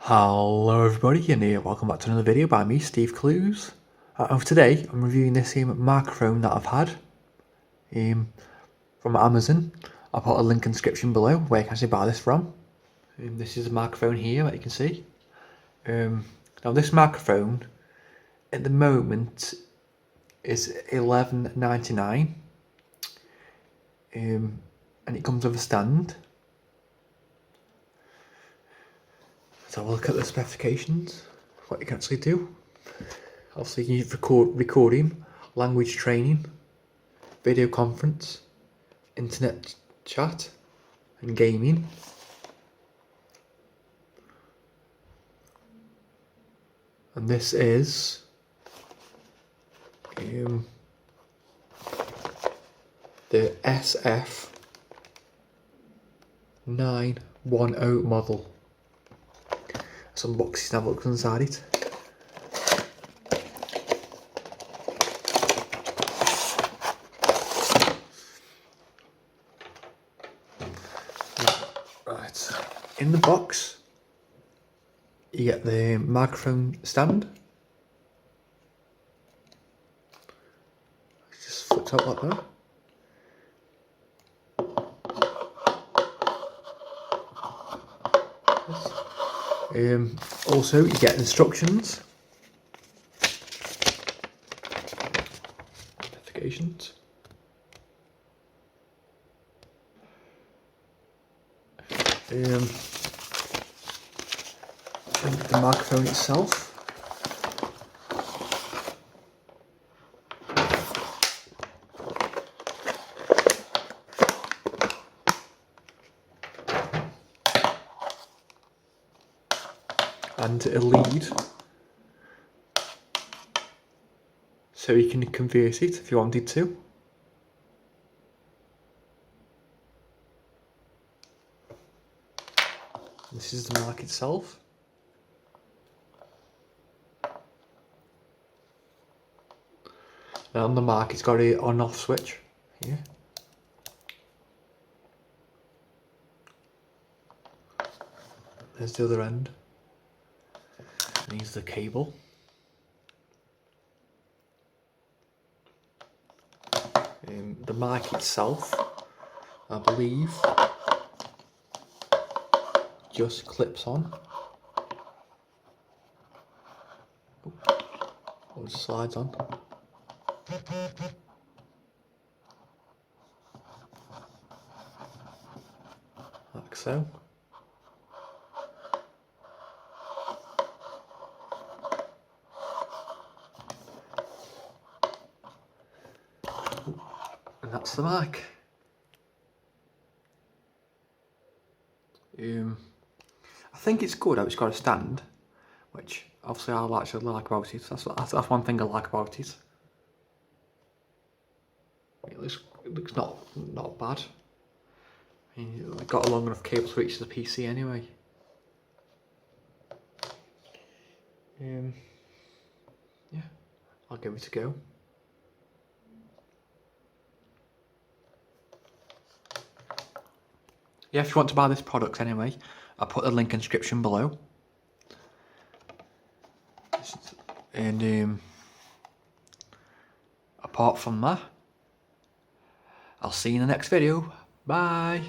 Hello everybody and welcome back to another video by me, Steve Clues. Today I'm reviewing this microphone that I've had from Amazon. I'll put a link in the description below where you can actually buy this from. This is a microphone here that you can see. Now this microphone at the moment is $11.99 and it comes with a stand. So have a look at the specifications, what you can actually do. Obviously you use recording, language training, video conference, internet chat and gaming. And this is the SF910 model. Some boxes and have a look inside it. Right, in the box you get the microphone stand. It just flips out like that. Also you get instructions, notifications, and the microphone itself. And a lead, so you can convert it if you wanted to. This is the mic itself. Now on the mic it's got an on-off switch here. There's the other end. And here's the cable. The mic itself, I believe, just clips on. Or just slides on. Like so. And that's the mic. I think it's good how it's got a stand, which obviously I actually like about it. That's one thing I like about it. It looks not bad. I mean, it's got a long enough cable to reach the PC anyway. Yeah, I'll give it a go. Yeah, if you want to buy this product anyway, I'll put the link in the description below. And apart from that, I'll see you in the next video. Bye.